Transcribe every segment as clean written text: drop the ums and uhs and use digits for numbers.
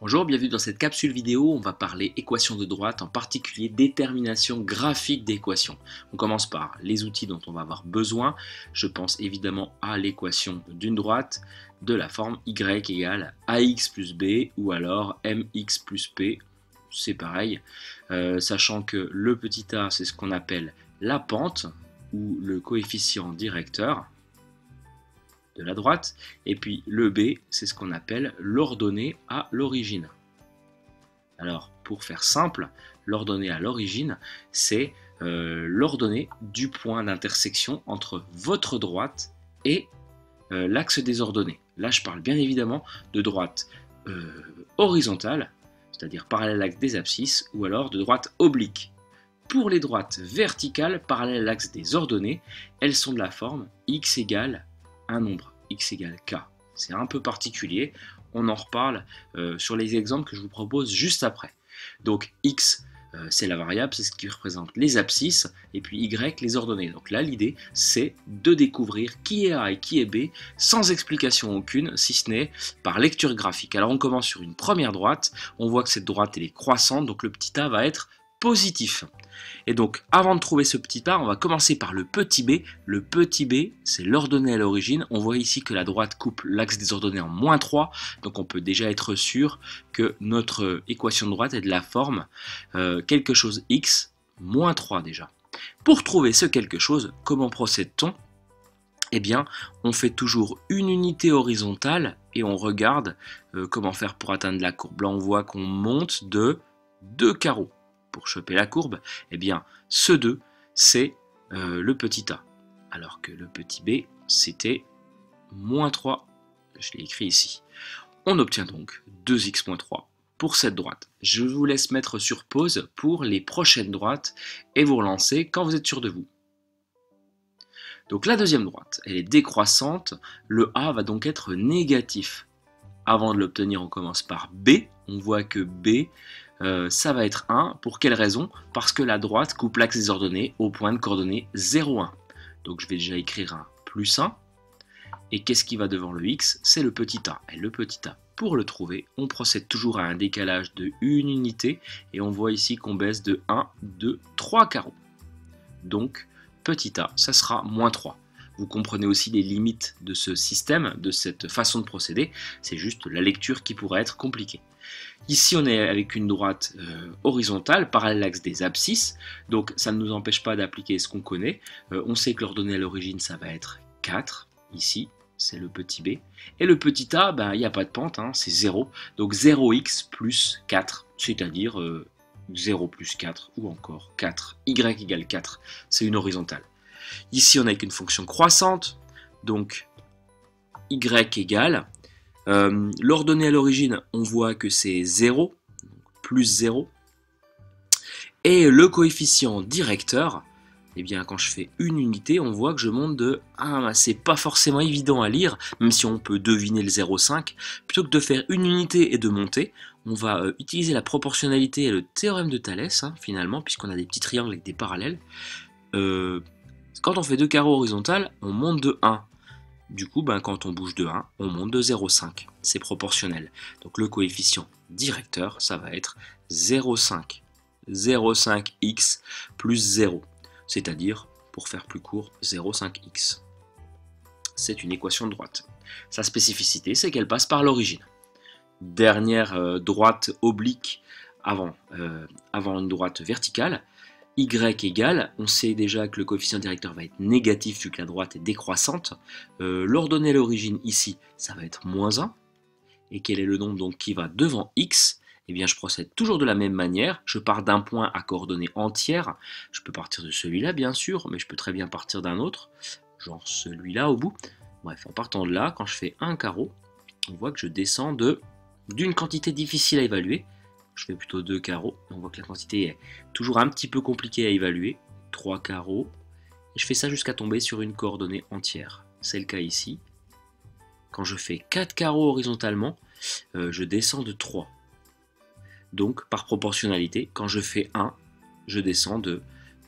Bonjour, bienvenue dans cette capsule vidéo. On va parler équation de droite, en particulier détermination graphique d'équations. On commence par les outils dont on va avoir besoin. Je pense évidemment à l'équation d'une droite de la forme y égale ax plus b ou alors mx plus p. C'est pareil, sachant que le petit a, c'est ce qu'on appelle la pente ou le coefficient directeur de la droite, et puis le B, c'est ce qu'on appelle l'ordonnée à l'origine. Alors, pour faire simple, l'ordonnée à l'origine, c'est l'ordonnée du point d'intersection entre votre droite et l'axe des ordonnées. Là, je parle bien évidemment de droite horizontale, c'est-à-dire parallèle à l'axe des abscisses, ou alors de droite oblique. Pour les droites verticales, parallèles à l'axe des ordonnées, elles sont de la forme x égale un nombre, x égale k. C'est un peu particulier, on en reparle sur les exemples que je vous propose juste après. Donc x, c'est la variable, c'est ce qui représente les abscisses, et puis y, les ordonnées. Donc là, l'idée, c'est de découvrir qui est A et qui est B, sans explication aucune, si ce n'est par lecture graphique. Alors on commence sur une première droite, on voit que cette droite, elle est croissante, donc le petit a va être positif. Et donc, avant de trouver ce petit a, on va commencer par le petit b. Le petit b, c'est l'ordonnée à l'origine. On voit ici que la droite coupe l'axe des ordonnées en moins 3. Donc, on peut déjà être sûr que notre équation de droite est de la forme quelque chose x moins 3 déjà. Pour trouver ce quelque chose, comment procède-t-on? Eh bien, on fait toujours une unité horizontale et on regarde comment faire pour atteindre la courbe. Là, on voit qu'on monte de 2 carreaux. Pour choper la courbe, eh bien, ce 2, c'est le petit a. Alors que le petit b, c'était moins 3. Je l'ai écrit ici. On obtient donc 2x moins 3 pour cette droite. Je vous laisse mettre sur pause pour les prochaines droites et vous relancer quand vous êtes sûr de vous. Donc la deuxième droite, elle est décroissante. Le a va donc être négatif. Avant de l'obtenir, on commence par b. On voit que b, ça va être 1. Pour quelle raison? Parce que la droite coupe l'axe des ordonnées au point de coordonnées 0, 1. Donc je vais déjà écrire un plus 1. Et qu'est-ce qui va devant le x? C'est le petit a. Et le petit a, pour le trouver, on procède toujours à un décalage de une unité. Et on voit ici qu'on baisse de 1, 2, 3 carreaux. Donc petit a, ça sera moins 3. Vous comprenez aussi les limites de ce système, de cette façon de procéder. C'est juste la lecture qui pourrait être compliquée. Ici, on est avec une droite horizontale, parallèle à l'axe des abscisses. Donc, ça ne nous empêche pas d'appliquer ce qu'on connaît. On sait que l'ordonnée à l'origine, ça va être 4. Ici, c'est le petit b. Et le petit a, ben, il n'y a pas de pente, hein, c'est 0. Donc, 0x plus 4, c'est-à-dire 0 plus 4, ou encore 4. Y égale 4, c'est une horizontale. Ici, on a une fonction croissante, donc y égale, l'ordonnée à l'origine, on voit que c'est 0, plus 0, et le coefficient directeur, eh bien, quand je fais une unité, on voit que je monte de 1, c'est pas forcément évident à lire, même si on peut deviner le 0,5, plutôt que de faire une unité et de monter, on va utiliser la proportionnalité et le théorème de Thalès, hein, finalement, puisqu'on a des petits triangles avec des parallèles. Quand on fait 2 carreaux horizontales, on monte de 1. Du coup, ben, quand on bouge de 1, on monte de 0,5. C'est proportionnel. Donc le coefficient directeur, ça va être 0,5. 0,5x plus 0. C'est-à-dire, pour faire plus court, 0,5x. C'est une équation de droite. Sa spécificité, c'est qu'elle passe par l'origine. Dernière droite oblique avant une droite verticale. Y égale, on sait déjà que le coefficient directeur va être négatif vu que la droite est décroissante. L'ordonnée à l'origine ici, ça va être moins 1. Et quel est le nombre donc qui va devant x? Eh bien, je procède toujours de la même manière. Je pars d'un point à coordonnées entières. Je peux partir de celui-là, bien sûr, mais je peux très bien partir d'un autre, genre celui-là au bout. Bref, en partant de là, quand je fais un carreau, on voit que je descends d'une quantité difficile à évaluer. Je fais plutôt 2 carreaux, on voit que la quantité est toujours un petit peu compliquée à évaluer. 3 carreaux, et je fais ça jusqu'à tomber sur une coordonnée entière. C'est le cas ici. Quand je fais 4 carreaux horizontalement, je descends de 3. Donc, par proportionnalité, quand je fais 1, je descends de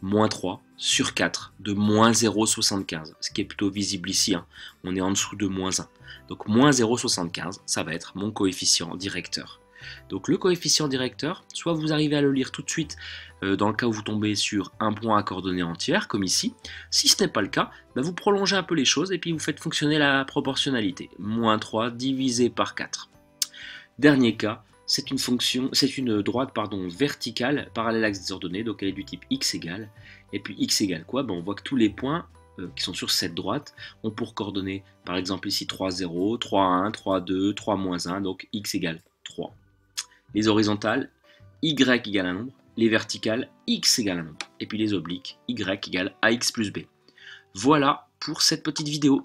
moins 3 sur 4, de moins 0,75, ce qui est plutôt visible ici, hein. On est en dessous de moins 1. Donc moins 0,75, ça va être mon coefficient directeur. Donc le coefficient directeur, soit vous arrivez à le lire tout de suite dans le cas où vous tombez sur un point à coordonnées entières, comme ici. Si ce n'est pas le cas, vous prolongez un peu les choses et puis vous faites fonctionner la proportionnalité. Moins 3 divisé par 4. Dernier cas, c'est une droite verticale parallèle à l'axe des ordonnées, donc elle est du type x égale. Et puis x égale quoi? On voit que tous les points qui sont sur cette droite ont pour coordonnées, par exemple ici 3, 0, 3, 1, 3, 2, 3, moins 1, donc x égale 3. Les horizontales, y égale un nombre, les verticales, x égale un nombre, et puis les obliques, y égale ax plus b. Voilà pour cette petite vidéo.